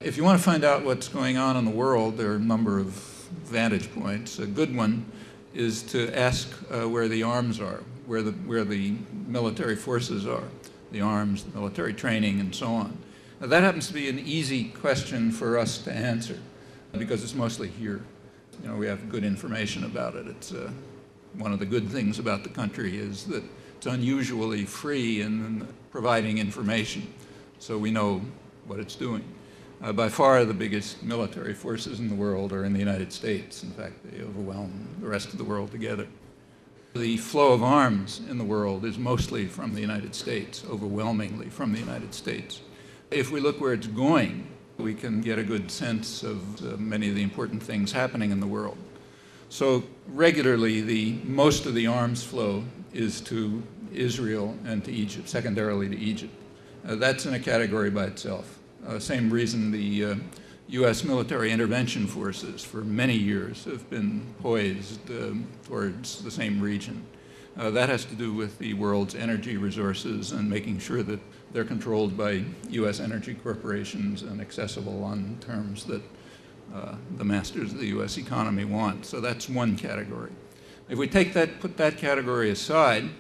If you want to find out what's going on in the world, there are a number of vantage points. A good one is to ask where the arms are, where the military forces are, the arms, the military training, and so on. Now, that happens to be an easy question for us to answer because it's mostly here. You know, we have good information about it. It's one of the good things about the country is that it's unusually free in providing information, so we know what it's doing. By far the biggest military forces in the world are in the United States. In fact, they overwhelm the rest of the world together. The flow of arms in the world is mostly from the United States, overwhelmingly from the United States. If we look where it's going, we can get a good sense of many of the important things happening in the world. So regularly, most of the arms flow is to Israel and to Egypt, secondarily to Egypt. That's in a category by itself. Same reason the U.S. military intervention forces for many years have been poised towards the same region. That has to do with the world's energy resources and making sure that they're controlled by U.S. energy corporations and accessible on terms that the masters of the U.S. economy want. So that's one category. If we put that category aside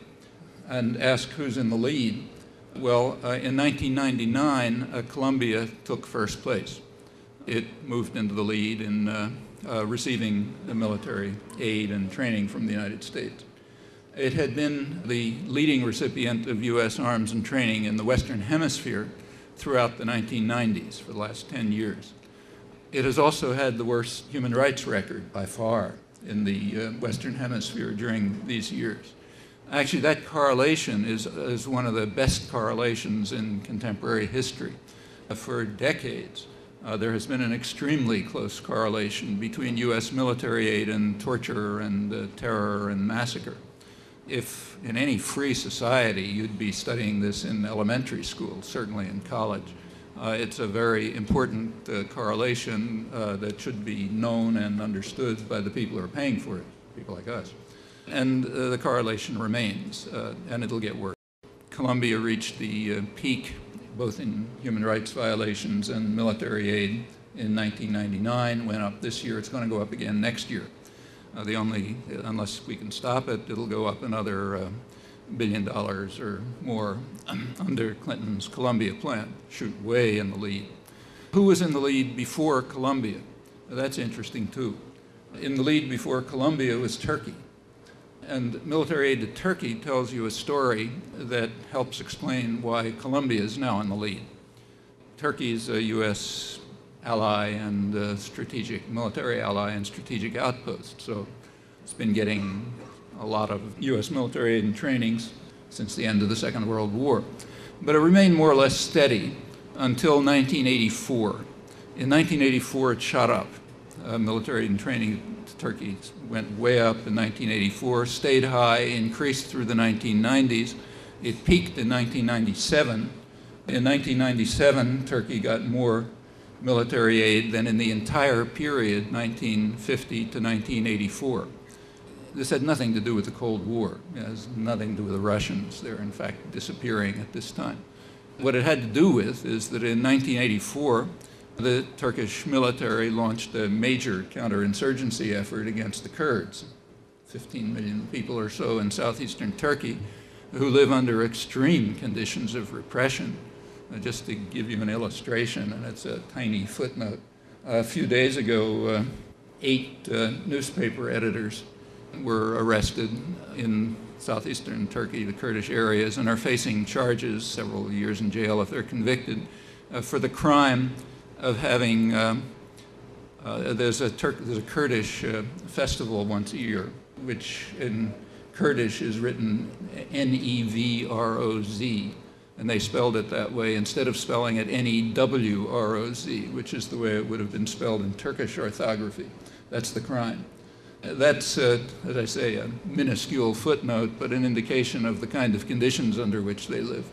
and ask who's in the lead, well, in 1999, Colombia took first place. It moved into the lead in receiving the military aid and training from the United States. It had been the leading recipient of U.S. arms and training in the Western Hemisphere throughout the 1990s for the last 10 years. It has also had the worst human rights record by far in the Western Hemisphere during these years. Actually, that correlation is one of the best correlations in contemporary history. For decades, there has been an extremely close correlation between U.S. military aid and torture and terror and massacre. If in any free society you'd be studying this in elementary school, certainly in college, it's a very important correlation that should be known and understood by the people who are paying for it, people like us. And the correlation remains, and it'll get worse. Colombia reached the peak, both in human rights violations and military aid, in 1999, went up this year. It's going to go up again next year. Unless we can stop it, it'll go up another $1 billion or more under Clinton's Colombia plan, shoot way in the lead. Who was in the lead before Colombia? That's interesting, too. In the lead before Colombia was Turkey. And military aid to Turkey tells you a story that helps explain why Colombia is now in the lead. Turkey is a U.S. ally and strategic military ally and strategic outpost. So it's been getting a lot of U.S. military aid and trainings since the end of the Second World War. But it remained more or less steady until 1984. In 1984, it shot up. Military aid and training to Turkey went way up in 1984, stayed high, increased through the 1990s. It peaked in 1997. In 1997, Turkey got more military aid than in the entire period, 1950 to 1984. This had nothing to do with the Cold War. It has nothing to do with the Russians. They're, in fact, disappearing at this time. What it had to do with is that in 1984, the Turkish military launched a major counterinsurgency effort against the Kurds, 15 million people or so in southeastern Turkey, who live under extreme conditions of repression. Just to give you an illustration, and it's a tiny footnote, a few days ago, 8 newspaper editors were arrested in southeastern Turkey, the Kurdish areas, and are facing charges, several years in jail if they're convicted, for the crime of having, there's a Kurdish festival once a year, which in Kurdish is written N-E-V-R-O-Z, and they spelled it that way instead of spelling it N-E-W-R-O-Z, which is the way it would have been spelled in Turkish orthography. That's the crime. That's, as I say, a minuscule footnote, but an indication of the kind of conditions under which they live.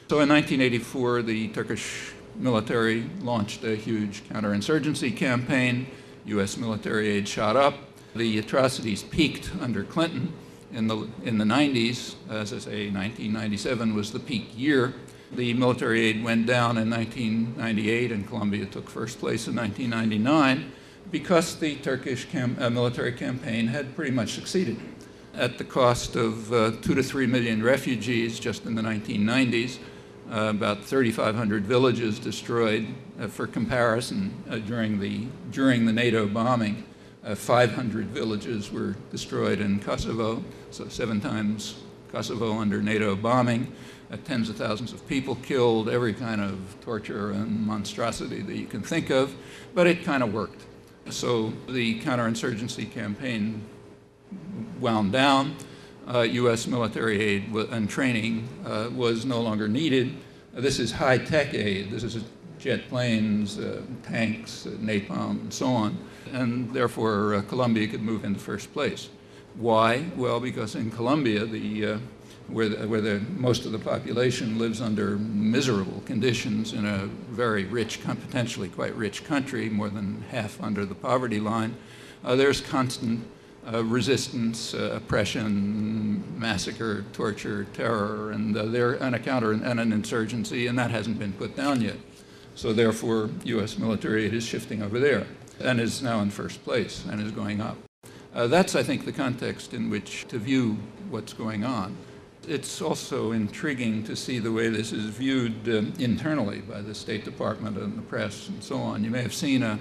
So in 1984, the Turkish military launched a huge counterinsurgency campaign. U.S. military aid shot up. The atrocities peaked under Clinton in the 90s. As I say, 1997 was the peak year. The military aid went down in 1998, and Colombia took first place in 1999, because the Turkish military campaign had pretty much succeeded. At the cost of 2 to 3 million refugees just in the 1990s, about 3,500 villages destroyed. For comparison, during the NATO bombing, 500 villages were destroyed in Kosovo, so 7 times Kosovo under NATO bombing. Tens of thousands of people killed, every kind of torture and monstrosity that you can think of, but it kind of worked. So the counterinsurgency campaign wound down. U.S. military aid and training was no longer needed. This is high-tech aid. This is jet planes, tanks, napalm, and so on. And therefore, Colombia could move into first place. Why? Well, because in Colombia, where most of the population lives under miserable conditions in a very rich, potentially quite rich country, more than half under the poverty line, there's constant resistance, oppression, massacre, torture, terror, and a counter and an insurgency, and that hasn't been put down yet. So therefore, U.S. military aid is shifting over there and is now in first place and is going up. That's, I think, the context in which to view what's going on. It's also intriguing to see the way this is viewed internally by the State Department and the press and so on. You may have seen a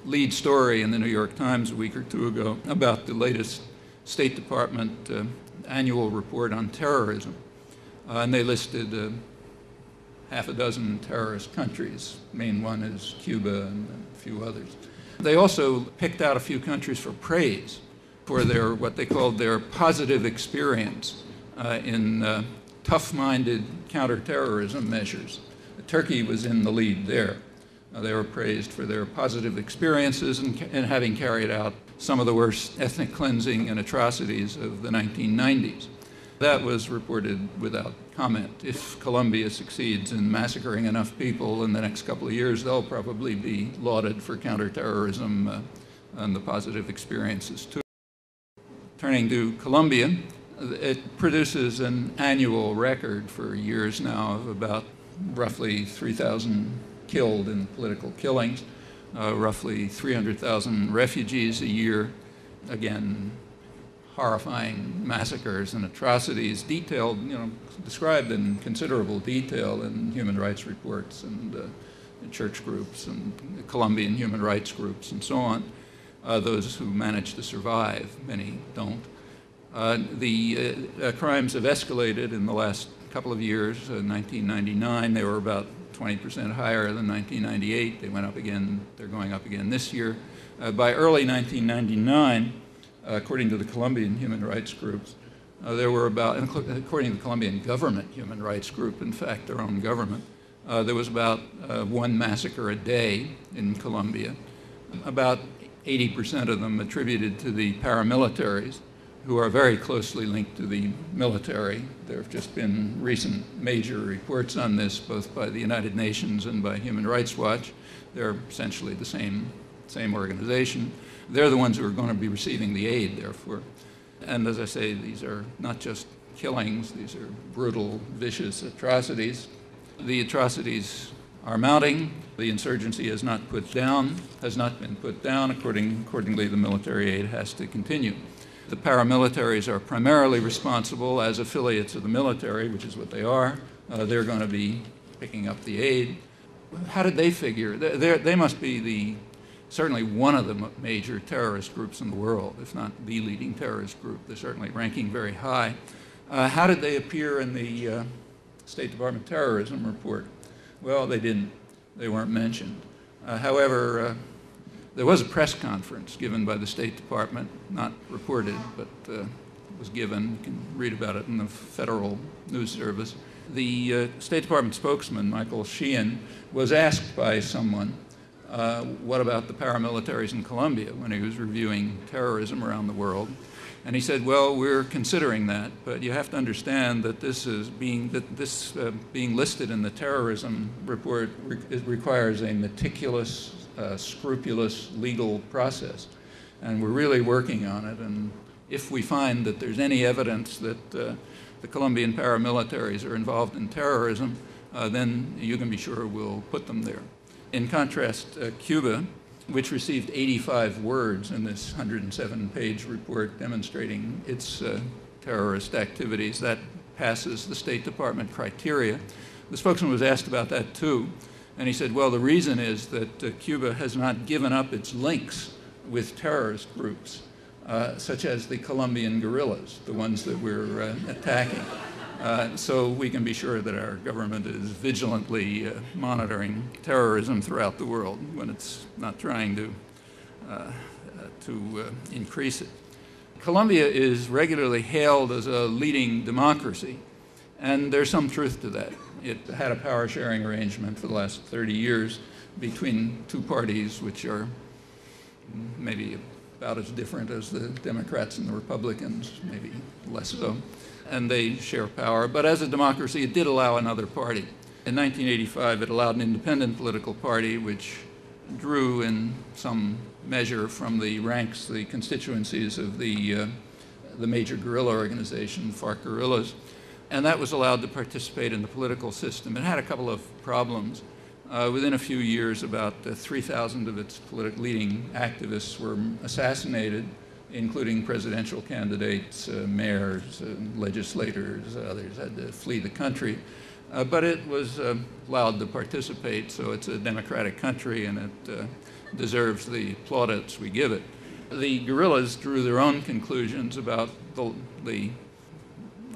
lead story in the New York Times a week or two ago about the latest State Department annual report on terrorism. And they listed half a dozen terrorist countries. The main one is Cuba and a few others. They also picked out a few countries for praise for their, what they called their positive experience in tough-minded counterterrorism measures. Turkey was in the lead there. They were praised for their positive experiences in having carried out some of the worst ethnic cleansing and atrocities of the 1990s. That was reported without comment. If Colombia succeeds in massacring enough people in the next couple of years, they'll probably be lauded for counterterrorism and the positive experiences too. Turning to Colombia, it produces an annual record for years now of about roughly 3,000 killed in political killings, roughly 300,000 refugees a year, again, horrifying massacres and atrocities, detailed, described in considerable detail in human rights reports and church groups and Colombian human rights groups and so on. Those who manage to survive, many don't. The crimes have escalated in the last couple of years. In 1999, they were about 20% higher than 1998. They went up again. They're going up again this year. By early 1999, according to the Colombian human rights groups, there were about, according to the Colombian government human rights group, in fact, their own government, there was about 1 massacre a day in Colombia. About 80% of them attributed to the paramilitaries, who are very closely linked to the military. There have just been recent major reports on this, both by the United Nations and by Human Rights Watch. They're essentially the same organization. They're the ones who are going to be receiving the aid, therefore. And as I say, these are not just killings, these are brutal, vicious atrocities. The atrocities are mounting. The insurgency has not been put down. Accordingly, the military aid has to continue. The paramilitaries are primarily responsible as affiliates of the military, which is what they are. They're going to be picking up the aid. How did they figure? They must be certainly one of the major terrorist groups in the world, if not the leading terrorist group. They're certainly ranking very high. How did they appear in the State Department terrorism report? Well, they didn't. They weren't mentioned. However, there was a press conference given by the State Department, not reported, but was given. You can read about it in the Federal News Service. The State Department spokesman, Michael Sheehan, was asked by someone, what about the paramilitaries in Colombia, when he was reviewing terrorism around the world. And he said, well, we're considering that, but you have to understand that this being listed in the terrorism report requires a meticulous, scrupulous legal process. And we're really working on it. And if we find that there's any evidence that the Colombian paramilitaries are involved in terrorism, then you can be sure we'll put them there. In contrast, Cuba, which received 85 words in this 107-page report demonstrating its terrorist activities, that passes the State Department criteria. The spokesman was asked about that too, and he said, well, the reason is that Cuba has not given up its links with terrorist groups, such as the Colombian guerrillas, the ones that we're attacking. So we can be sure that our government is vigilantly monitoring terrorism throughout the world when it's not trying to increase it. Colombia is regularly hailed as a leading democracy, and there's some truth to that. It had a power-sharing arrangement for the last 30 years between two parties which are maybe about as different as the Democrats and the Republicans, maybe less so. And they share power. But as a democracy, it did allow another party. In 1985, it allowed an independent political party, which drew in some measure from the ranks, the constituencies of the major guerrilla organization, FARC guerrillas. And that was allowed to participate in the political system. It had a couple of problems. Within a few years, about 3,000 of its leading activists were assassinated, including presidential candidates, mayors, legislators. Others had to flee the country. But it was allowed to participate, so it's a democratic country, and it deserves the plaudits we give it. The guerrillas drew their own conclusions about the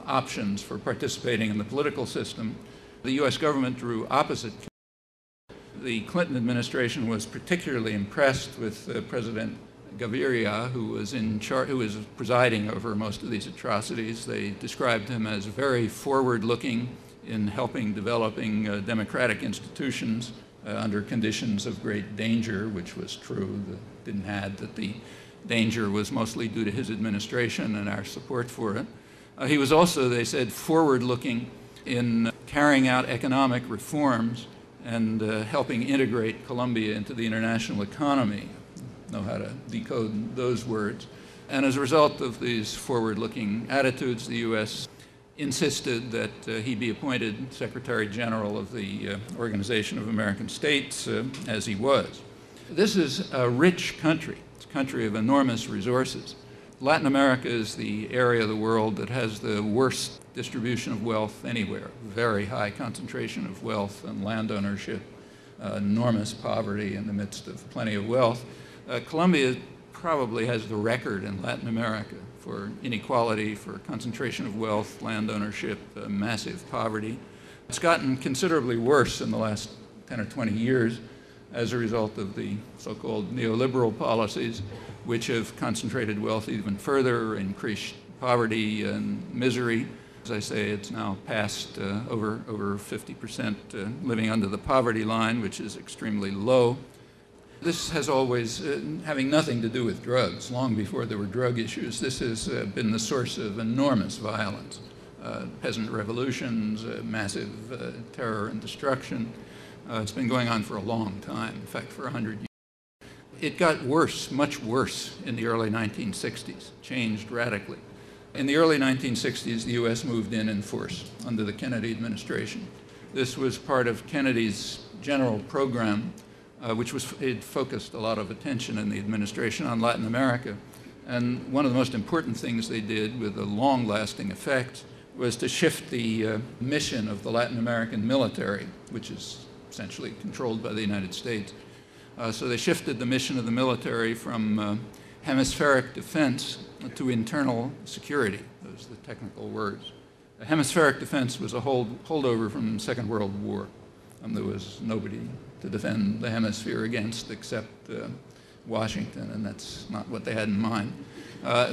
options for participating in the political system. The U.S. government drew opposite. The Clinton administration was particularly impressed with President Gaviria, who was presiding over most of these atrocities. They described him as very forward-looking in helping developing democratic institutions under conditions of great danger, which was true. They didn't add that the danger was mostly due to his administration and our support for it. He was also, they said, forward-looking in carrying out economic reforms and helping integrate Colombia into the international economy. Know how to decode those words. And as a result of these forward-looking attitudes, the U.S. insisted that he be appointed Secretary General of the Organization of American States, as he was. This is a rich country. It's a country of enormous resources. Latin America is the area of the world that has the worst distribution of wealth anywhere. Very high concentration of wealth and land ownership, enormous poverty in the midst of plenty of wealth. Colombia probably has the record in Latin America for inequality, for concentration of wealth, land ownership, massive poverty. It's gotten considerably worse in the last 10 or 20 years as a result of the so-called neoliberal policies, which have concentrated wealth even further, increased poverty and misery. As I say, it's now past over 50% living under the poverty line, which is extremely low. This has always, having nothing to do with drugs, long before there were drug issues, this has been the source of enormous violence. Peasant revolutions, massive terror and destruction. It's been going on for a long time, in fact, for 100 years. It got worse, much worse, in the early 1960s, changed radically. In the early 1960s, the U.S. moved in force under the Kennedy administration. This was part of Kennedy's general program, which it focused a lot of attention in the administration on Latin America. And one of the most important things they did with a long-lasting effect was to shift the mission of the Latin American military, which is essentially controlled by the United States. So they shifted the mission of the military from hemispheric defense to internal security. Those are the technical words. Hemispheric defense was a holdover from the Second World War. There was nobody to defend the hemisphere against except Washington, and that's not what they had in mind.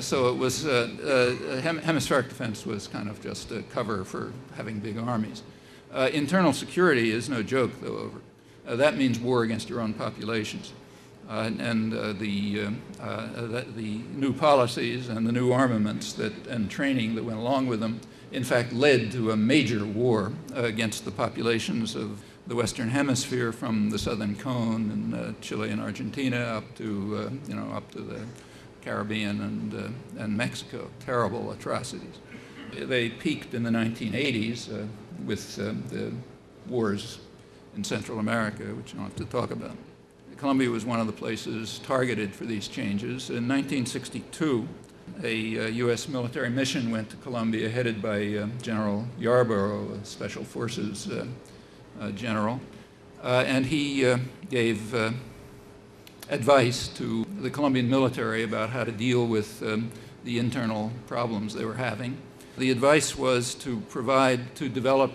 So it was hemispheric defense was kind of just a cover for having big armies. Internal security is no joke, though. That means war against your own populations, and the new policies and the new armaments and training that went along with them, in fact, led to a major war against the populations of the Western Hemisphere, from the Southern Cone and Chile and Argentina up to the Caribbean and Mexico. Terrible atrocities. They peaked in the 1980s with the wars in Central America, which I don't have to talk about. Colombia was one of the places targeted for these changes. In 1962, a U.S. military mission went to Colombia headed by General Yarborough, a Special Forces general, and he gave advice to the Colombian military about how to deal with the internal problems they were having. The advice was to develop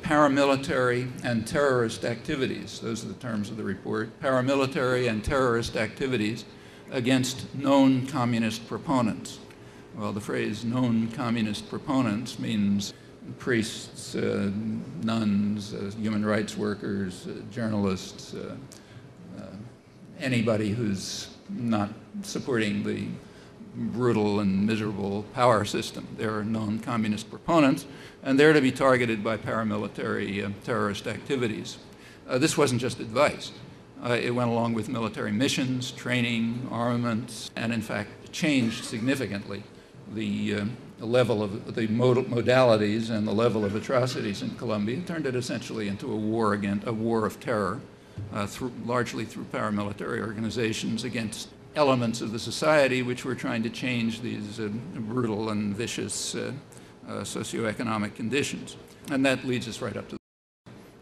paramilitary and terrorist activities. Those are the terms of the report. Paramilitary and terrorist activities against known communist proponents. Well, the phrase known communist proponents means priests, nuns, human rights workers, journalists, anybody who's not supporting the brutal and miserable power system. They're known communist proponents, and they're to be targeted by paramilitary terrorist activities. This wasn't just advice. It went along with military missions, training, armaments, and in fact changed significantly the level of the modalities and the level of atrocities in Colombia. It turned it essentially into a war of terror, largely through paramilitary organizations against elements of the society which were trying to change these brutal and vicious socioeconomic conditions. And that leads us right up to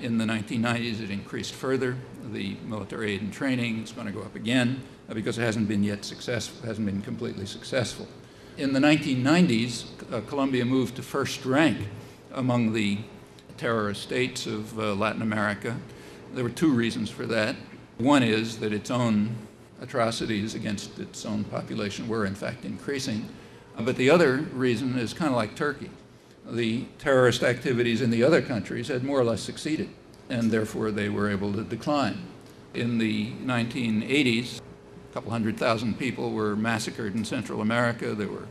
in the 1990s. It increased further. The military aid and training is going to go up again because it hasn't been yet successful, hasn't been completely successful. In the 1990s, Colombia moved to first rank among the terrorist states of Latin America. There were two reasons for that. One is that its own atrocities against its own population were in fact increasing. But the other reason is kind of like Turkey. The terrorist activities in the other countries had more or less succeeded, and therefore they were able to decline. In the 1980s, a couple 100,000 people were massacred in Central America. There were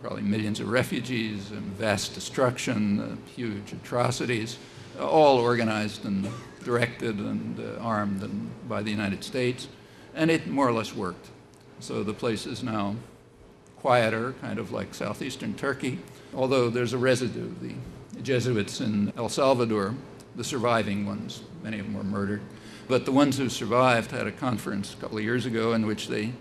probably millions of refugees and vast destruction, huge atrocities, all organized and directed and armed by the United States. And it more or less worked. So the place is now quieter, kind of like southeastern Turkey, although there's a residue. The Jesuits in El Salvador, the surviving ones, many of them were murdered, but the ones who survived had a conference a couple of years ago in which they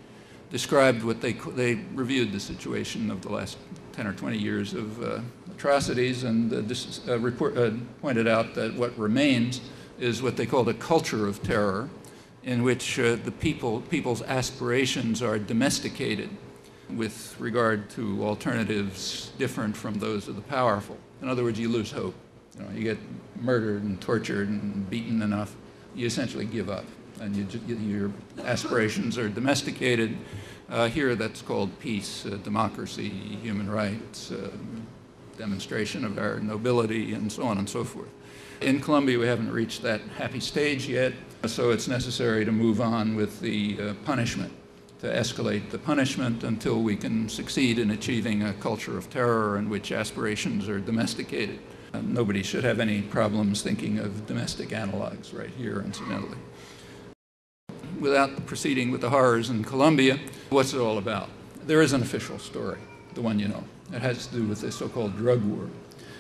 described they reviewed the situation of the last 10 or 20 years of atrocities, and pointed out that what remains is what they called a culture of terror, in which the people's aspirations are domesticated with regard to alternatives different from those of the powerful. In other words, you lose hope. You get murdered and tortured and beaten enough, you essentially give up, and your aspirations are domesticated. Here that's called peace, democracy, human rights, demonstration of our nobility, and so on and so forth. In Colombia, we haven't reached that happy stage yet, so it's necessary to move on with the punishment, to escalate the punishment until we can succeed in achieving a culture of terror in which aspirations are domesticated. Nobody should have any problems thinking of domestic analogs right here, incidentally. Without proceeding with the horrors in Colombia, what's it all about? There is an official story, the one you know. It has to do with the so-called drug war.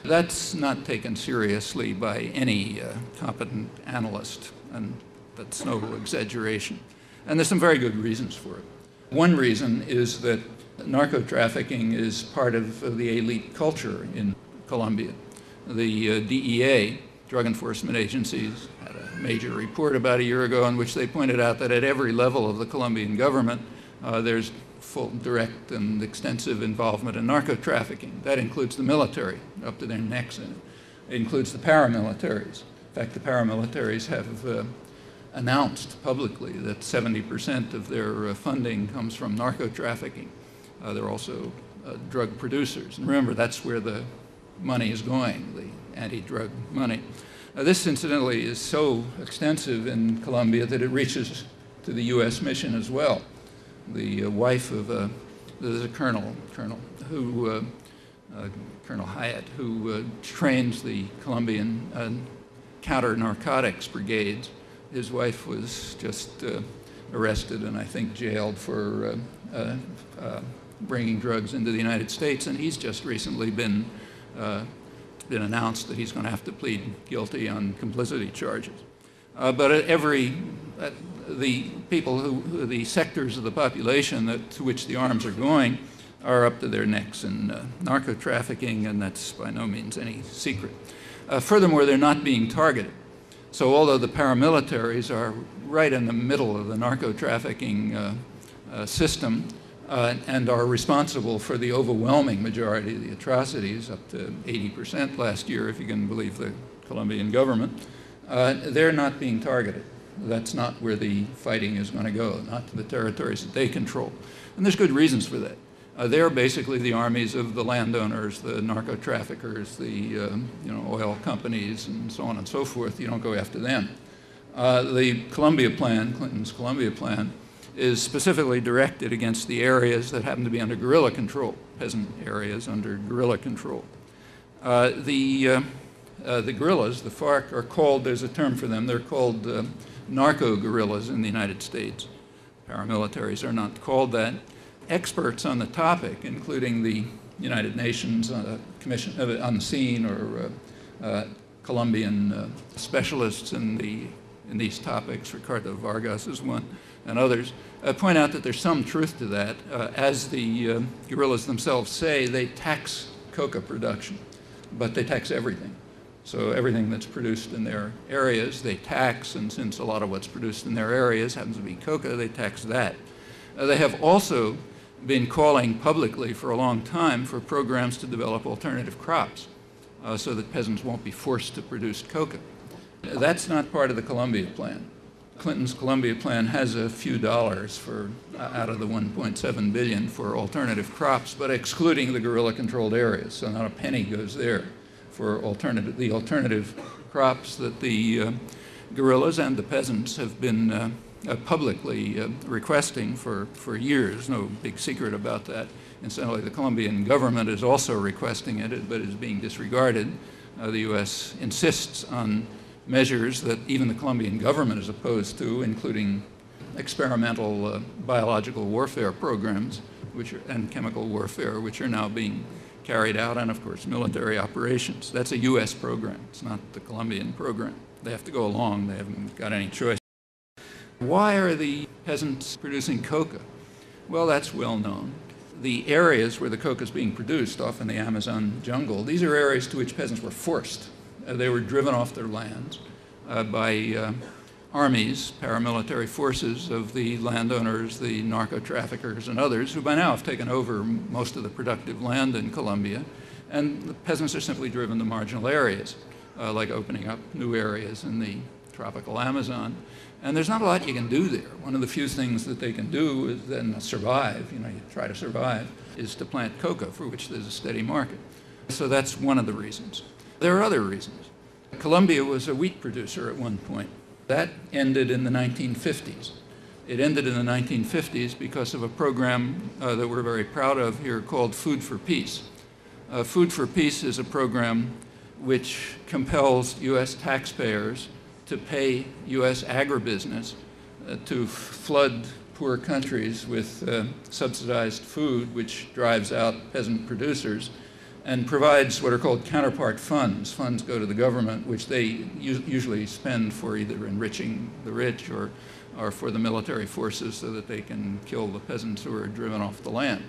That's not taken seriously by any competent analyst, and that's no exaggeration. And there's some very good reasons for it. One reason is that narco-trafficking is part of the elite culture in Colombia. The DEA, Drug Enforcement Agencies, had a major report about a year ago in which they pointed out that at every level of the Colombian government, there's full, direct, and extensive involvement in narco-trafficking. That includes the military, up to their necks in it. It includes the paramilitaries. In fact, the paramilitaries have announced publicly that 70% of their funding comes from narco-trafficking. They're also drug producers. And remember, that's where the money is going, the anti-drug money. This, incidentally, is so extensive in Colombia that it reaches to the U.S. mission as well. The wife of there's a colonel who, Colonel Hyatt, who trains the Colombian counter-narcotics brigades. His wife was just arrested and I think jailed for bringing drugs into the United States, and he's just recently been been announced that he's going to have to plead guilty on complicity charges. But the people the sectors of the population to which the arms are going are up to their necks in narco trafficking, and that's by no means any secret. Furthermore, they're not being targeted. So although the paramilitaries are right in the middle of the narco trafficking system and are responsible for the overwhelming majority of the atrocities, up to 80% last year, if you can believe the Colombian government, they're not being targeted. That's not where the fighting is going to go, not to the territories that they control. And there's good reasons for that. They're basically the armies of the landowners, the narco traffickers, the oil companies, and so on and so forth. You don't go after them. The Colombia plan, Clinton's Colombia plan, is specifically directed against the areas that happen to be under guerrilla control, peasant areas under guerrilla control. The guerrillas, the FARC, are called, there's a term for them, they're called narco-guerrillas in the United States. Paramilitaries are not called that. Experts on the topic, including the United Nations Commission on the Scene or Colombian specialists in these topics, Ricardo Vargas is one, and others, point out that there's some truth to that. As the guerrillas themselves say, they tax coca production, but they tax everything. So everything that's produced in their areas, they tax, and since a lot of what's produced in their areas happens to be coca, they tax that. They have also been calling publicly for a long time for programs to develop alternative crops so that peasants won't be forced to produce coca. That's not part of the Colombia plan. Clinton's Colombia plan has a few dollars out of the 1.7 billion for alternative crops, but excluding the guerrilla-controlled areas, so not a penny goes there for the alternative crops that the guerrillas and the peasants have been publicly requesting for years. No big secret about that. Incidentally, the Colombian government is also requesting it, but is being disregarded. The U.S. insists on measures that even the Colombian government is opposed to, including experimental biological warfare programs and chemical warfare, which are now being carried out, and of course military operations. That's a U.S. program. It's not the Colombian program. They have to go along. They haven't got any choice. Why are the peasants producing coca? Well, that's well known. The areas where the coca is being produced, often the Amazon jungle, these are areas to which peasants were forced. They were driven off their lands by armies, paramilitary forces of the landowners, the narco-traffickers, and others, who by now have taken over most of the productive land in Colombia. And the peasants are simply driven to marginal areas, like opening up new areas in the tropical Amazon. And there's not a lot you can do there. One of the few things that they can do is then survive, you try to survive, is to plant coca, for which there's a steady market. So that's one of the reasons. There are other reasons. Colombia was a wheat producer at one point. That ended in the 1950s. It ended in the 1950s because of a program that we're very proud of here called Food for Peace. Food for Peace is a program which compels U.S. taxpayers to pay U.S. agribusiness to flood poor countries with subsidized food, which drives out peasant producers, and provides what are called counterpart funds. Funds go to the government, which they usually spend for either enriching the rich or for the military forces so that they can kill the peasants who are driven off the land.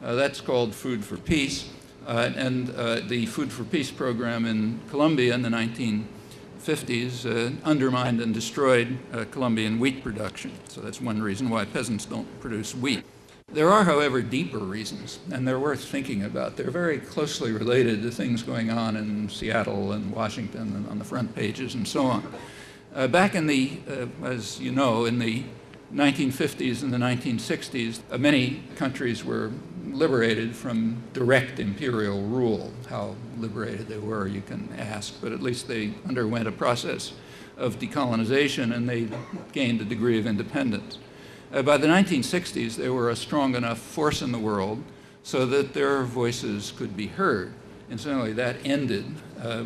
That's called Food for Peace. The Food for Peace program in Colombia in the 1950s undermined and destroyed Colombian wheat production. So that's one reason why peasants don't produce wheat. There are, however, deeper reasons, and they're worth thinking about. They're very closely related to things going on in Seattle and Washington and on the front pages and so on. Back in the, as you know, in the 1950s and the 1960s, many countries were liberated from direct imperial rule. How liberated they were, you can ask, but at least they underwent a process of decolonization and they gained a degree of independence. By the 1960s, they were a strong enough force in the world so that their voices could be heard. Incidentally, that ended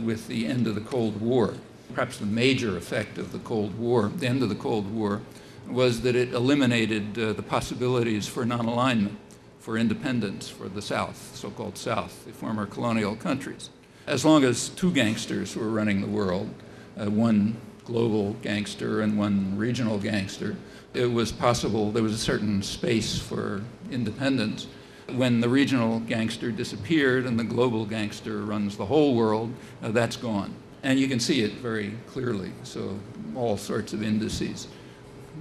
with the end of the Cold War. Perhaps the major effect of the Cold War, the end of the Cold War, was that it eliminated the possibilities for non-alignment, for independence, for the South, so-called South, the former colonial countries. as long as two gangsters were running the world, one global gangster and one regional gangster, it was possible, there was a certain space for independence. When the regional gangster disappeared and the global gangster runs the whole world, that's gone. And you can see it very clearly, so all sorts of indices.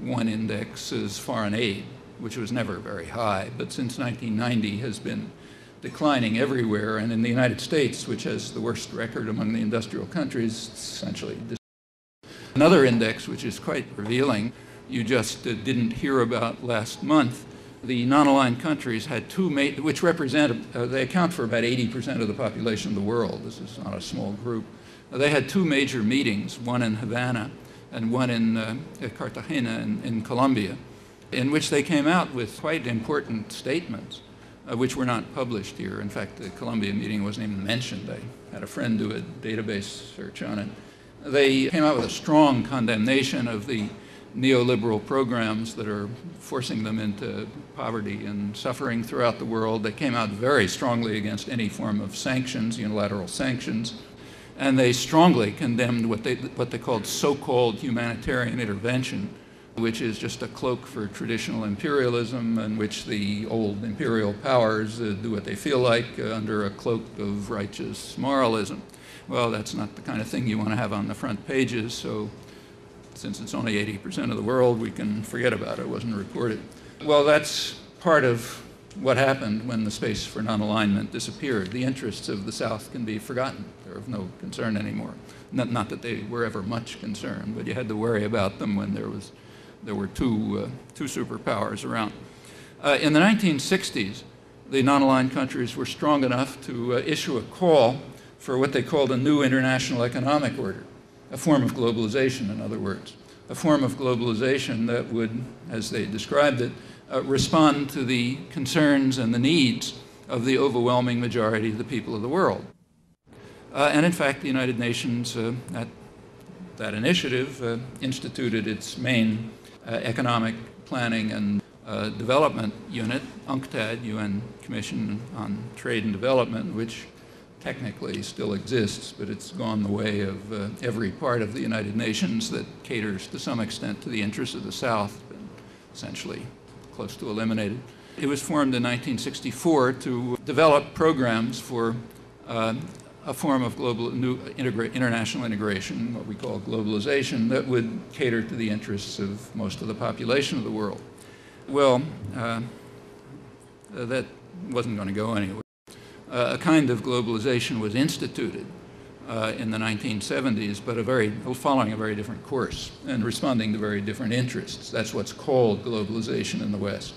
One index is foreign aid, which was never very high, but since 1990 has been declining everywhere, and in the United States, which has the worst record among the industrial countries, essentially. Another index, which is quite revealing, you just didn't hear about last month. The non-aligned countries had two, which represent, they account for about 80% of the population of the world. This is not a small group. They had two major meetings, one in Havana and one in Cartagena in Colombia, in which they came out with quite important statements, which were not published here. In fact, the Colombia meeting wasn't even mentioned. I had a friend do a database search on it. They came out with a strong condemnation of the neoliberal programs that are forcing them into poverty and suffering throughout the world. They came out very strongly against any form of sanctions, unilateral sanctions, and they strongly condemned what they called so-called humanitarian intervention, which is just a cloak for traditional imperialism, in which the old imperial powers do what they feel like under a cloak of righteous moralism. Well, that's not the kind of thing you want to have on the front pages, so since it's only 80% of the world, we can forget about it. It wasn't reported. Well, that's part of what happened when the space for non-alignment disappeared. The interests of the South can be forgotten. They're of no concern anymore. Not that they were ever much concern, but you had to worry about them when there were two superpowers around. In the 1960s, the non-aligned countries were strong enough to issue a call for what they called a new international economic order, a form of globalization, in other words, a form of globalization that would, as they described it, respond to the concerns and the needs of the overwhelming majority of the people of the world. And in fact, the United Nations, that initiative, instituted its main economic planning and development unit, UNCTAD, UN Commission on Trade and Development, which technically still exists, but it's gone the way of every part of the United Nations that caters to some extent to the interests of the South, been essentially close to eliminated. It was formed in 1964 to develop programs for a form of international integration, what we call globalization, that would cater to the interests of most of the population of the world. Well, that wasn't going to go anywhere. A kind of globalization was instituted in the 1970s, but following a very different course and responding to very different interests. That's what's called globalization in the West.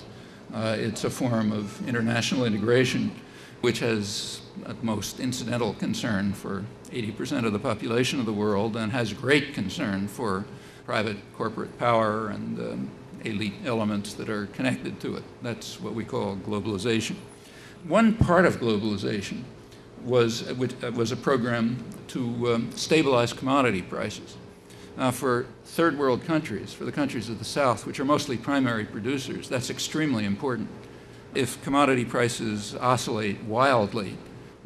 It's a form of international integration which has at most incidental concern for 80% of the population of the world and has great concern for private corporate power and elite elements that are connected to it. That's what we call globalization. One part of globalization was a program to stabilize commodity prices. For third world countries, for the countries of the South, which are mostly primary producers, that's extremely important. If commodity prices oscillate wildly,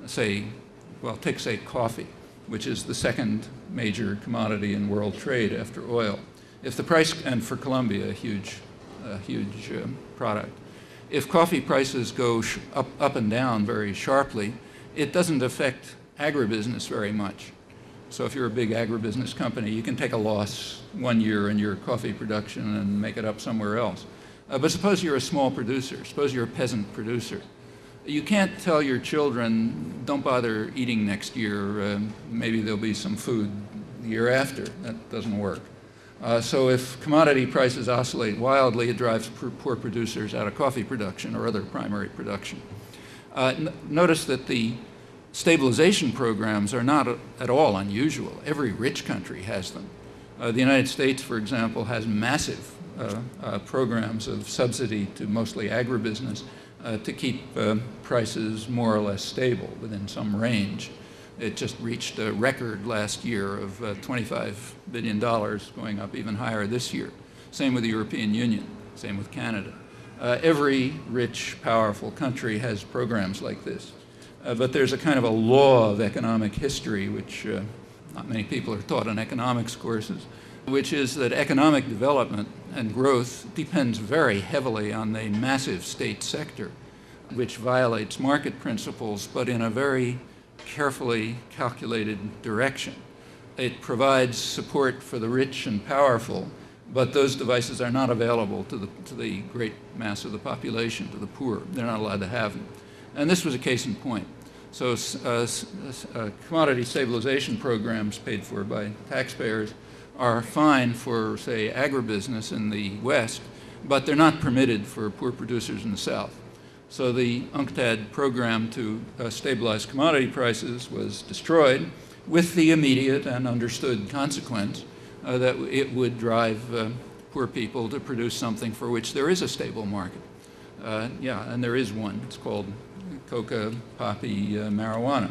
take say coffee, which is the second major commodity in world trade after oil. If the price, and for Colombia, a huge product. If coffee prices go up and down very sharply, it doesn't affect agribusiness very much. So if you're a big agribusiness company, you can take a loss one year in your coffee production and make it up somewhere else. But suppose you're a small producer, suppose you're a peasant producer. You can't tell your children, don't bother eating next year, maybe there'll be some food the year after. That doesn't work. So if commodity prices oscillate wildly, it drives poor producers out of coffee production or other primary production. Notice that the stabilization programs are not at all unusual. Every rich country has them. The United States, for example, has massive programs of subsidy to mostly agribusiness to keep prices more or less stable within some range. It just reached a record last year of $25 billion, going up even higher this year. Same with the European Union, same with Canada. Every rich, powerful country has programs like this. But there's a kind of a law of economic history, which not many people are taught in economics courses, which is that economic development and growth depends very heavily on the massive state sector, which violates market principles, but in a very carefully calculated direction. It provides support for the rich and powerful, but those devices are not available to the great mass of the population, to the poor. They're not allowed to have them. And this was a case in point. So commodity stabilization programs paid for by taxpayers are fine for, say, agribusiness in the West, but they're not permitted for poor producers in the South. So the UNCTAD program to stabilize commodity prices was destroyed with the immediate and understood consequence that it would drive poor people to produce something for which there is a stable market. Yeah, and there is one. It's called coca, poppy, marijuana.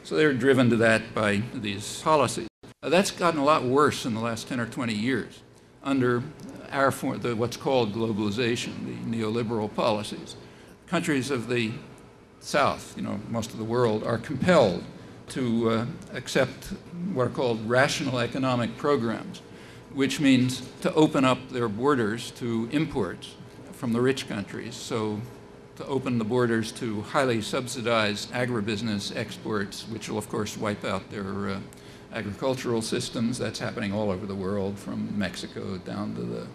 So they're driven to that by these policies. That's gotten a lot worse in the last 10 or 20 years under our what's called globalization, the neoliberal policies. Countries of the South, most of the world, are compelled to accept what are called rational economic programs, which means to open up their borders to imports from the rich countries. So to open the borders to highly subsidized agribusiness exports, which will, of course, wipe out their agricultural systems. That's happening all over the world, from Mexico down to the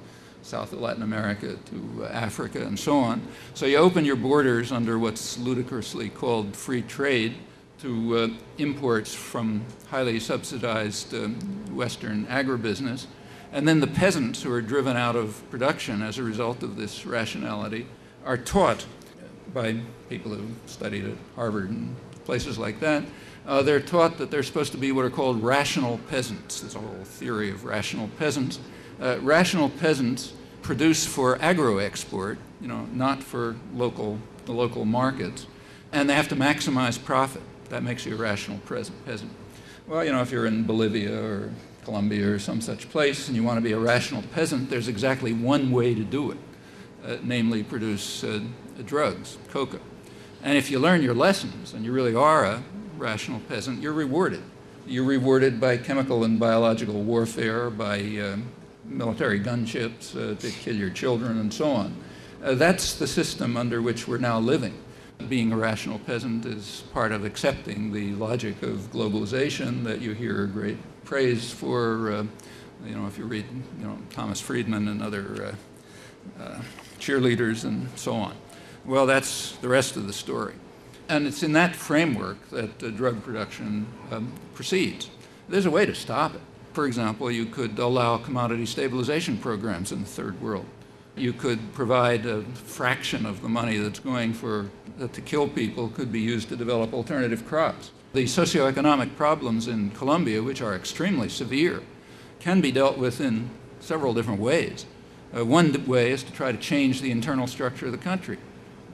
south of Latin America to Africa and so on. So you open your borders under what's ludicrously called free trade to imports from highly subsidized Western agribusiness. And then the peasants who are driven out of production as a result of this rationality are taught by people who studied at Harvard and places like that. They're taught that they're supposed to be what are called rational peasants. There's a whole theory of rational peasants. Rational peasants produce for agro-export, not for the local markets, and they have to maximize profit. That makes you a rational peasant. Well, if you're in Bolivia or Colombia or some such place and you want to be a rational peasant, there's exactly one way to do it, namely produce drugs, coca. And if you learn your lessons and you really are a rational peasant, you're rewarded. You're rewarded by chemical and biological warfare, by military gunships to kill your children and so on. That's the system under which we're now living. Being a rational peasant is part of accepting the logic of globalization that you hear great praise for. If you read Thomas Friedman and other cheerleaders and so on. Well, that's the rest of the story. And it's in that framework that drug production proceeds. There's a way to stop it. For example, you could allow commodity stabilization programs in the third world. You could provide a fraction of the money that's going to kill people could be used to develop alternative crops. The socioeconomic problems in Colombia, which are extremely severe, can be dealt with in several different ways. One way is to try to change the internal structure of the country,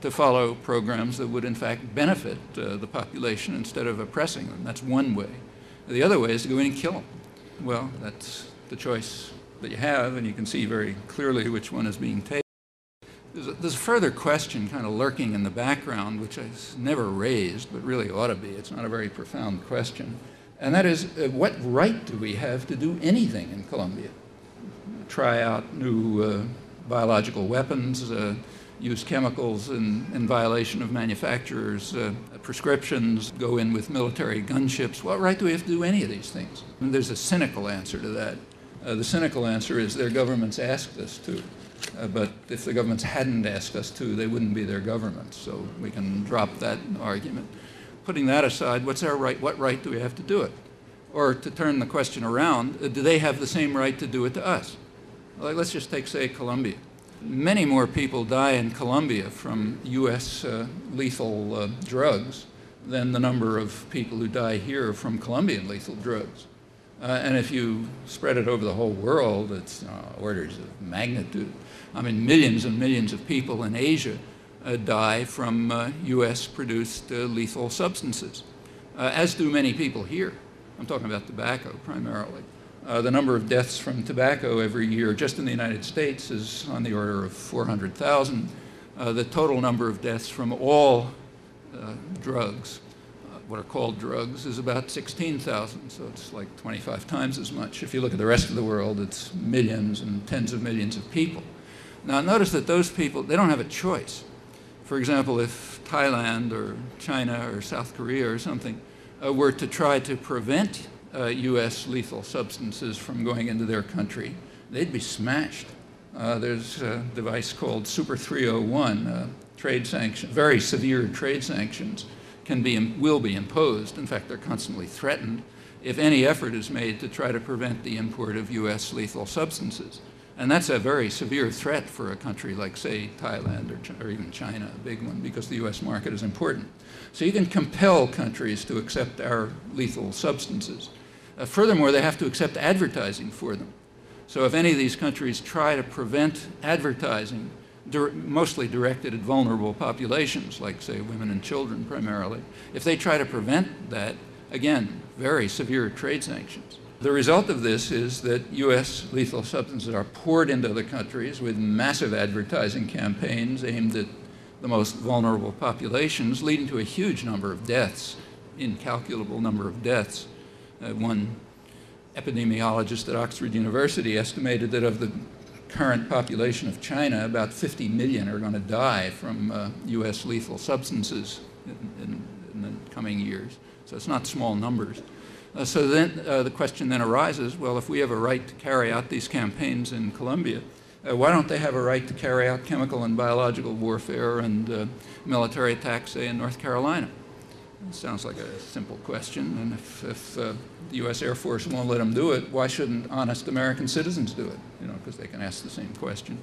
to follow programs that would in fact benefit the population instead of oppressing them. That's one way. The other way is to go in and kill them. Well, that's the choice that you have, and you can see very clearly which one is being taken. There's a further question kind of lurking in the background, which is never raised, but really ought to be. It's not a very profound question. And that is, what right do we have to do anything in Colombia? Try out new biological weapons, use chemicals in violation of manufacturers' prescriptions, go in with military gunships. What right do we have to do any of these things? And there's a cynical answer to that. The cynical answer is their governments asked us to. But if the governments hadn't asked us to, they wouldn't be their governments. So we can drop that argument. Putting that aside, what's our right? What right do we have to do it? Or to turn the question around, do they have the same right to do it to us? Like, let's just take, say, Colombia. Many more people die in Colombia from U.S. Lethal drugs than the number of people who die here from Colombian lethal drugs. And if you spread it over the whole world, it's orders of magnitude. I mean, millions and millions of people in Asia die from U.S.-produced lethal substances, as do many people here. I'm talking about tobacco primarily. The number of deaths from tobacco every year just in the United States is on the order of 400,000. The total number of deaths from all drugs what are called drugs, is about 16,000, so it's like 25 times as much. If you look at the rest of the world, it's millions and tens of millions of people. Now notice that those people, they don't have a choice. For example, if Thailand or China or South Korea or something were to try to prevent US lethal substances from going into their country, they'd be smashed. There's a device called Super 301, trade sanctions, very severe trade sanctions will be imposed. In fact, they're constantly threatened if any effort is made to try to prevent the import of US lethal substances. And that's a very severe threat for a country like, say, Thailand or even China, a big one, because the US market is important. So you can compel countries to accept our lethal substances. Furthermore, they have to accept advertising for them. So if any of these countries try to prevent advertising, mostly directed at vulnerable populations, like, say, women and children primarily, if they try to prevent that, again, very severe trade sanctions. The result of this is that US lethal substances are poured into other countries with massive advertising campaigns aimed at the most vulnerable populations, leading to a huge number of deaths, incalculable number of deaths. One epidemiologist at Oxford University estimated that of the current population of China, about 50 million are going to die from US lethal substances in the coming years. So it's not small numbers. So then the question then arises, well, if we have a right to carry out these campaigns in Colombia, why don't they have a right to carry out chemical and biological warfare and military attacks, say, in North Carolina? It sounds like a simple question, and if the US Air Force won't let them do it, why shouldn't honest American citizens do it? You know, because they can ask the same question.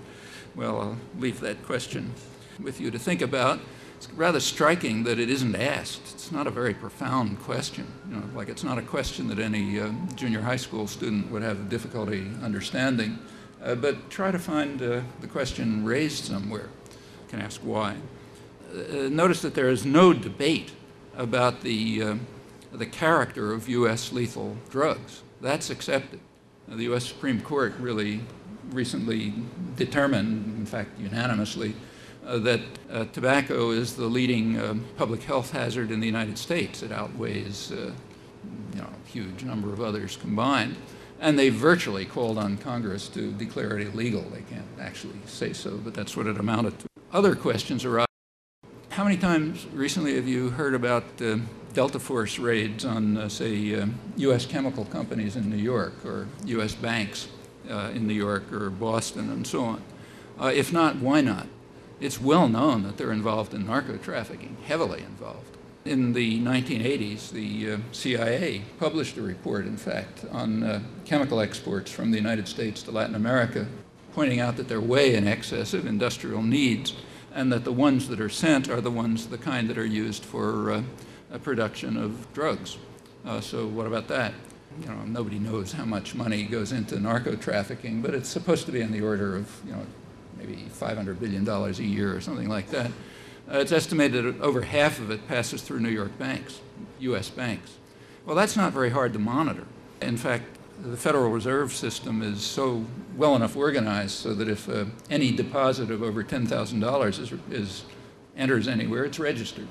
Well, I'll leave that question with you to think about. It's rather striking that it isn't asked. It's not a very profound question. You know, like it's not a question that any junior high school student would have difficulty understanding. But try to find the question raised somewhere. You can ask why. Notice that there is no debate about the character of US lethal drugs. That's accepted. The US Supreme Court really recently determined, in fact unanimously, that tobacco is the leading public health hazard in the United States. It outweighs a huge number of others combined. And they virtually called on Congress to declare it illegal. They can't actually say so, but that's what it amounted to. Other questions arise. How many times recently have you heard about Delta Force raids on, say, US chemical companies in New York, or US banks in New York or Boston and so on? If not, why not? It's well known that they're involved in narco-trafficking, heavily involved. In the 1980s, the CIA published a report, in fact, on chemical exports from the United States to Latin America, pointing out that they're way in excess of industrial needs, and that the ones that are sent are the kind that are used for production of drugs. So what about that? You know, nobody knows how much money goes into narco-trafficking, but it's supposed to be in the order of, maybe $500 billion a year or something like that. It's estimated that over half of it passes through New York banks, US banks. Well, that's not very hard to monitor. In fact, the Federal Reserve System is so well enough organized so that if any deposit of over $10,000 enters anywhere, it's registered.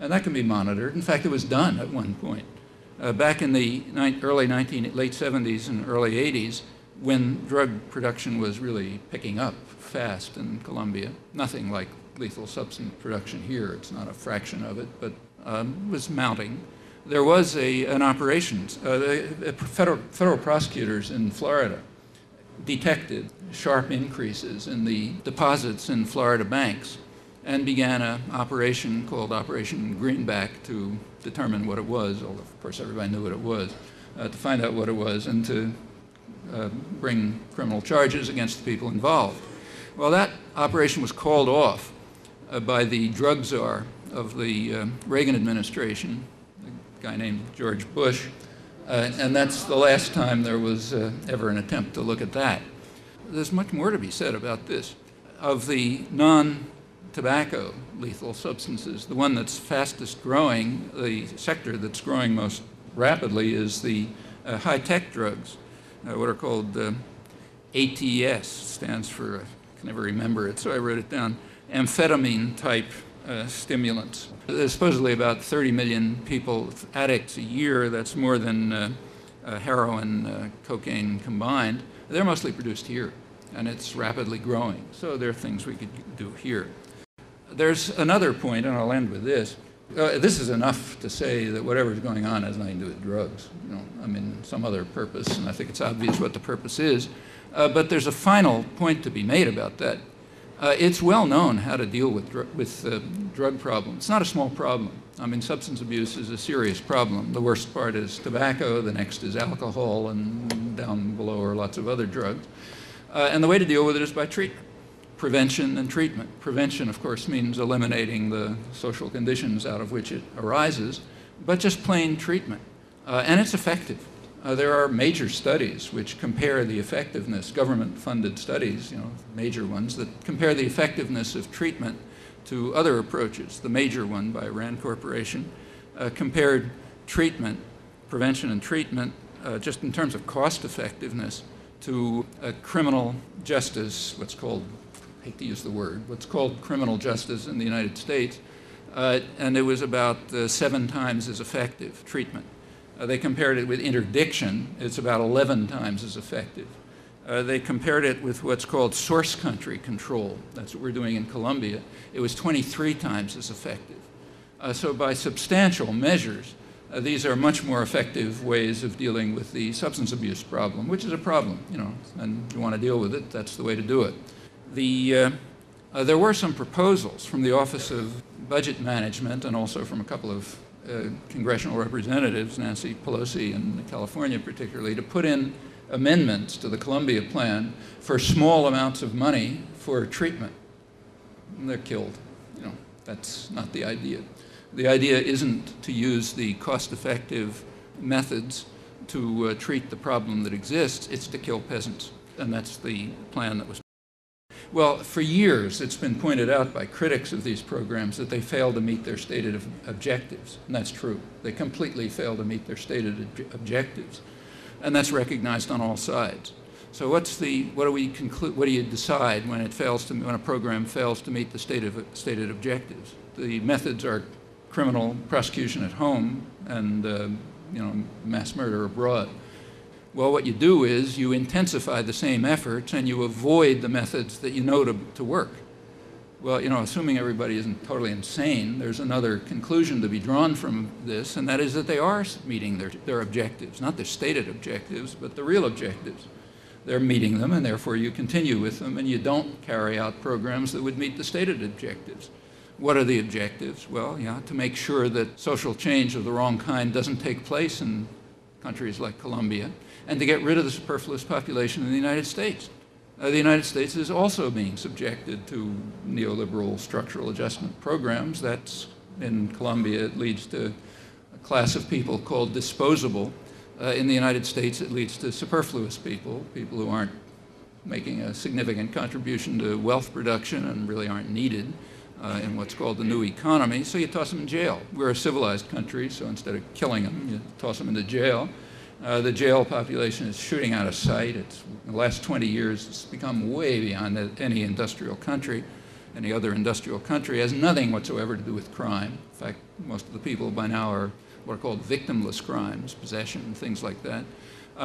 And that can be monitored. In fact, it was done at one point. Back in the late 70s and early 80s, when drug production was really picking up fast in Colombia, nothing like lethal substance production here, it's not a fraction of it, but was mounting. There was an operation. Federal prosecutors in Florida detected sharp increases in the deposits in Florida banks and began an operation called Operation Greenback to determine what it was, although of course everybody knew what it was, to find out what it was and to bring criminal charges against the people involved. Well, that operation was called off by the drug czar of the Reagan administration, a guy named George Bush, and that's the last time there was ever an attempt to look at that. There's much more to be said about this. Of the non-tobacco lethal substances, the one that's fastest growing, the sector that's growing most rapidly is the high-tech drugs, what are called ATS, stands for, I can never remember it, so I wrote it down, amphetamine-type stimulants. There's supposedly about 30 million people, addicts a year. That's more than heroin, cocaine combined. They're mostly produced here, and it's rapidly growing. So there are things we could do here. There's another point, and I'll end with this. This is enough to say that whatever's going on has nothing to do with drugs. I mean, some other purpose, and I think it's obvious what the purpose is. But there's a final point to be made about that. It's well known how to deal with drug problem. It's not a small problem. I mean, substance abuse is a serious problem. The worst part is tobacco, the next is alcohol, and down below are lots of other drugs. And the way to deal with it is by treatment. Prevention and treatment. Prevention, of course, means eliminating the social conditions out of which it arises, but just plain treatment. And it's effective. There are major studies which compare the effectiveness, government-funded studies, major ones, that compare the effectiveness of treatment to other approaches. The major one by Rand Corporation compared treatment, prevention and treatment, just in terms of cost effectiveness, to criminal justice, what's called, I hate to use the word, what's called criminal justice in the United States, and it was about 7 times as effective treatment. They compared it with interdiction. It's about 11 times as effective. They compared it with what's called source country control. That's what we're doing in Colombia. It was 23 times as effective. So by substantial measures, these are much more effective ways of dealing with the substance abuse problem, which is a problem, and you want to deal with it, that's the way to do it. There were some proposals from the Office of Budget Management and also from a couple of congressional representatives, Nancy Pelosi in California particularly, to put in amendments to the Colombia plan for small amounts of money for treatment. And they're killed. That's not the idea. The idea isn't to use the cost-effective methods to treat the problem that exists, it's to kill peasants. And that's the plan that was. Well, for years, it's been pointed out by critics of these programs that they fail to meet their stated objectives. And that's true. They completely fail to meet their stated objectives. And that's recognized on all sides. So what do we conclude, what do you decide when when a program fails to meet the stated objectives? The methods are criminal prosecution at home and mass murder abroad. Well, what you do is you intensify the same efforts and you avoid the methods that you know to work. Well, assuming everybody isn't totally insane, there's another conclusion to be drawn from this, and that is that they are meeting their objectives, not their stated objectives, but the real objectives. They're meeting them, and therefore you continue with them, and you don't carry out programs that would meet the stated objectives. What are the objectives? Well, to make sure that social change of the wrong kind doesn't take place in countries like Colombia, and to get rid of the superfluous population in the United States. The United States is also being subjected to neoliberal structural adjustment programs. That's, in Colombia, it leads to a class of people called disposable. In the United States, it leads to superfluous people who aren't making a significant contribution to wealth production and really aren't needed in what's called the new economy. So you toss them in jail. We're a civilized country, so instead of killing them, you toss them into jail. The jail population is shooting out of sight. In the last 20 years, it's become way beyond any industrial country. Any other industrial country has nothing whatsoever to do with crime. In fact, most of the people by now are what are called victimless crimes, possession, things like that.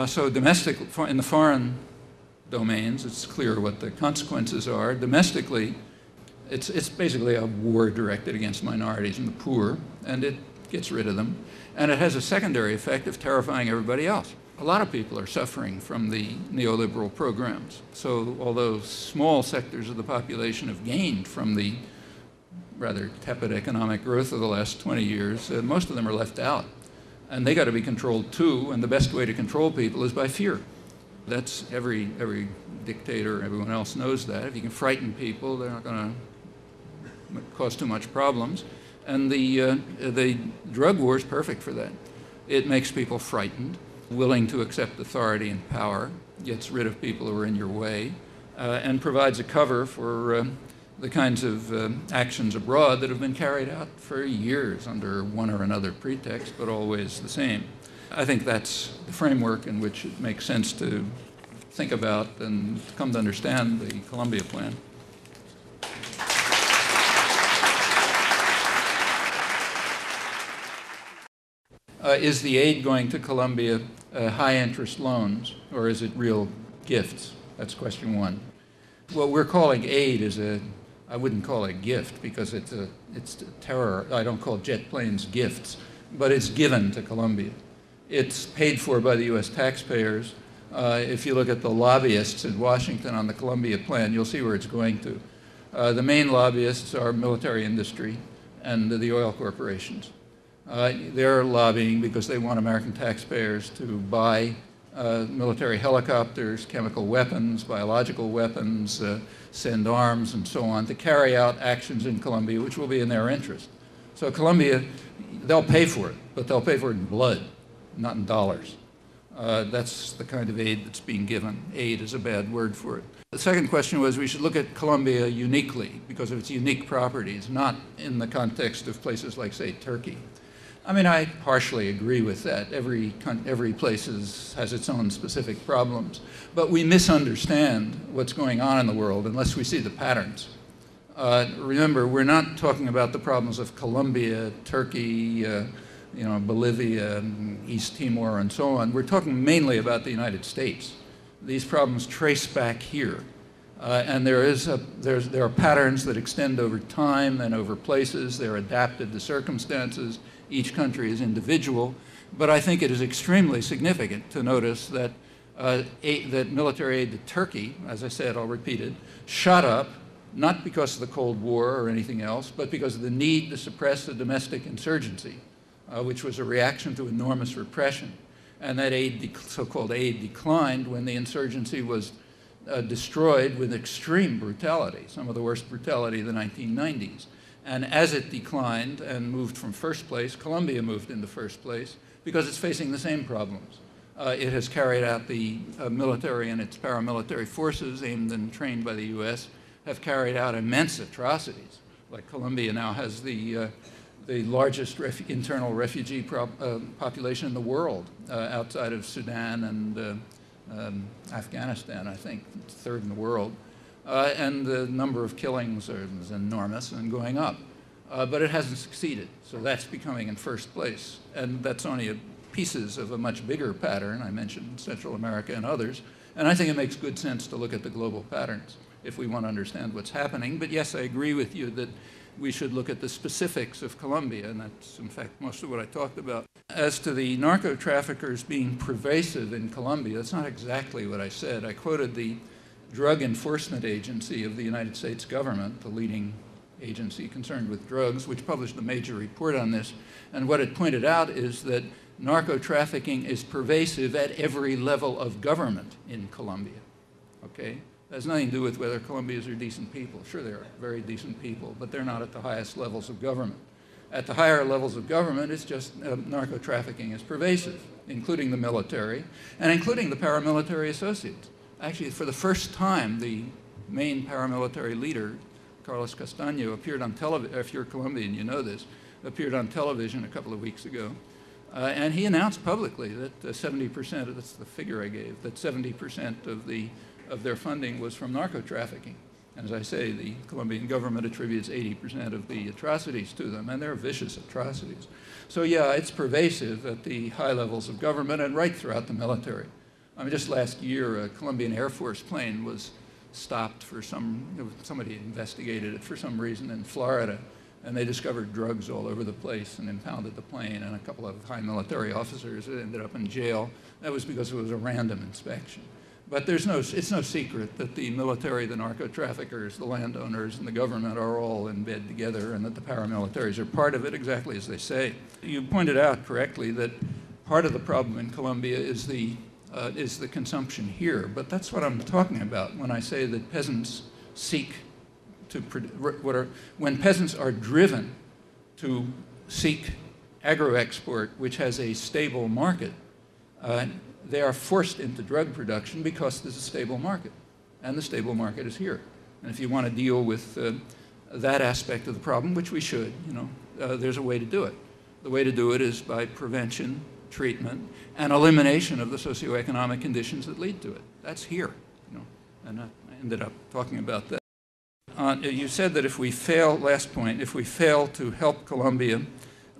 So in the foreign domains, it's clear what the consequences are. Domestically, it's basically a war directed against minorities and the poor, and it gets rid of them. And it has a secondary effect of terrifying everybody else. A lot of people are suffering from the neoliberal programs. So although small sectors of the population have gained from the rather tepid economic growth of the last 20 years, most of them are left out. And they got to be controlled too, and the best way to control people is by fear. That's every dictator, everyone else knows that. If you can frighten people, they're not going to cause too much problems. And the drug war is perfect for that. It makes people frightened, willing to accept authority and power, gets rid of people who are in your way, and provides a cover for the kinds of actions abroad that have been carried out for years under one or another pretext, but always the same. I think that's the framework in which it makes sense to think about and come to understand the Colombia plan. Is the aid going to Colombia high-interest loans, or is it real gifts? That's question one. What we're calling aid is I wouldn't call it a gift because it's terror. I don't call jet planes gifts, but it's given to Colombia. It's paid for by the U.S. taxpayers. If you look at the lobbyists in Washington on the Colombia plan, you'll see where it's going to. The main lobbyists are military industry and the oil corporations. They're lobbying because they want American taxpayers to buy military helicopters, chemical weapons, biological weapons, send arms, and so on, to carry out actions in Colombia which will be in their interest. So Colombia, they'll pay for it, but they'll pay for it in blood, not in dollars. That's the kind of aid that's being given. Aid is a bad word for it. The second question was we should look at Colombia uniquely because of its unique properties, not in the context of places like, say, Turkey. I mean, I partially agree with that. Every place has its own specific problems. But we misunderstand what's going on in the world unless we see the patterns. Remember, we're not talking about the problems of Colombia, Turkey, Bolivia, East Timor, and so on. We're talking mainly about the United States. These problems trace back here. And there are patterns that extend over time and over places. They're adapted to circumstances. Each country is individual. But I think it is extremely significant to notice that, that military aid to Turkey, as I said, I'll repeat it, shot up, not because of the Cold War or anything else, but because of the need to suppress the domestic insurgency, which was a reaction to enormous repression. And that aid, so-called aid, declined when the insurgency was destroyed with extreme brutality, some of the worst brutality of the 1990s. And as it declined and moved from first place, Colombia moved into first place because it's facing the same problems. It has carried out the military and its paramilitary forces, aimed and trained by the U.S., have carried out immense atrocities. Like Colombia now has the largest internal refugee population in the world, outside of Sudan and Afghanistan, I think, third in the world. And the number of killings is enormous and going up. But it hasn't succeeded, so that's becoming in first place. And that's only pieces of a much bigger pattern. I mentioned Central America and others. And I think it makes good sense to look at the global patterns if we want to understand what's happening. But yes, I agree with you that we should look at the specifics of Colombia, and that's, in fact, most of what I talked about. As to the narco-traffickers being pervasive in Colombia, that's not exactly what I said. I quoted the Drug Enforcement Agency of the United States government, the leading agency concerned with drugs, which published a major report on this. And what it pointed out is that narco-trafficking is pervasive at every level of government in Colombia, okay? That has nothing to do with whether Colombians are decent people. Sure, they're very decent people, but they're not at the highest levels of government. At the higher levels of government, it's just narco-trafficking is pervasive, including the military and including the paramilitary associates. Actually, for the first time, the main paramilitary leader, Carlos Castaño, appeared on television. If you're Colombian, you know this, appeared on television a couple of weeks ago. And he announced publicly that 70%, that's the figure I gave, that 70% of their funding was from narco-trafficking. And as I say, the Colombian government attributes 80% of the atrocities to them, and they're vicious atrocities. So yeah, it's pervasive at the high levels of government and right throughout the military. I mean, just last year, a Colombian Air Force plane was stopped for somebody investigated it for some reason in Florida, and they discovered drugs all over the place and impounded the plane, and a couple of high military officers ended up in jail. That was because it was a random inspection. But it's no secret that the military, the narco-traffickers, the landowners, and the government are all in bed together, and that the paramilitaries are part of it, exactly as they say. You pointed out correctly that part of the problem in Colombia is the consumption here, but that's what I'm talking about when I say that peasants seek to, when peasants are driven to seek agro-export, which has a stable market, they are forced into drug production because there's a stable market, and the stable market is here. And if you want to deal with that aspect of the problem, which we should, there's a way to do it. The way to do it is by prevention, treatment, and elimination of the socioeconomic conditions that lead to it. That's here, and I ended up talking about that. You said that if we fail, last point, if we fail to help Colombia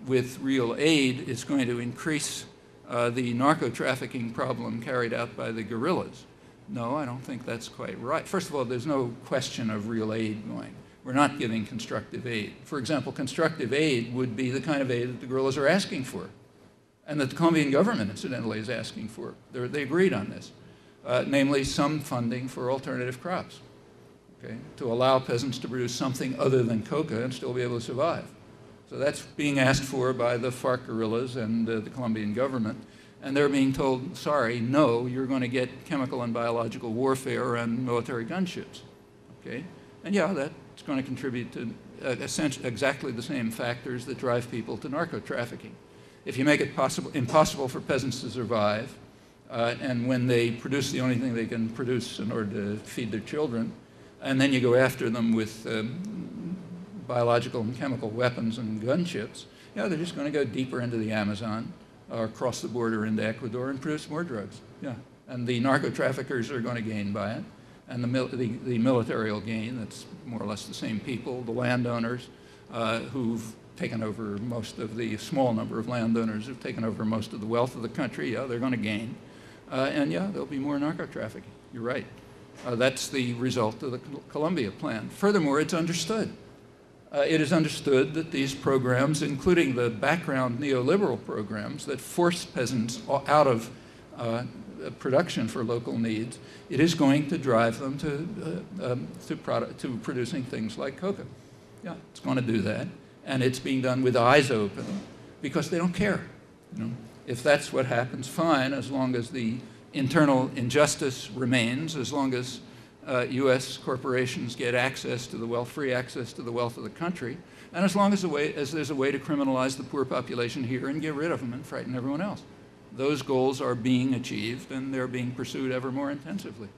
with real aid is going to increase the narco-trafficking problem carried out by the guerrillas. No, I don't think that's quite right. First of all, there's no question of real aid going. We're not giving constructive aid. For example, constructive aid would be the kind of aid that the guerrillas are asking for, and that the Colombian government, incidentally, is asking for. They agreed on this, namely some funding for alternative crops, okay, to allow peasants to produce something other than coca and still be able to survive. So that's being asked for by the FARC guerrillas and the Colombian government. And they're being told, sorry, no, you're going to get chemical and biological warfare and military gunships. Okay? And yeah, that's going to contribute to exactly the same factors that drive people to narco-trafficking. If you make it impossible for peasants to survive, and when they produce the only thing they can produce in order to feed their children, and then you go after them with biological and chemical weapons and gunships, yeah, they're just going to go deeper into the Amazon or across the border into Ecuador and produce more drugs. Yeah, and the narco-traffickers are going to gain by it, and the military will gain. That's more or less the same people, the landowners who've taken over most of the small number of landowners who've taken over most of the wealth of the country. Yeah, they're going to gain, and yeah, there'll be more narco-trafficking. You're right. That's the result of the Colombia plan. Furthermore, it's understood. It is understood that these programs, including the background neoliberal programs that force peasants out of production for local needs, it is going to drive them to producing things like coca. Yeah, it's going to do that. And it's being done with eyes open because they don't care. You know? If that's what happens, fine, as long as the internal injustice remains, as long as U.S. corporations get access to the wealth, free access to the wealth of the country, and as long as there's a way to criminalize the poor population here and get rid of them and frighten everyone else. Those goals are being achieved, and they're being pursued ever more intensively.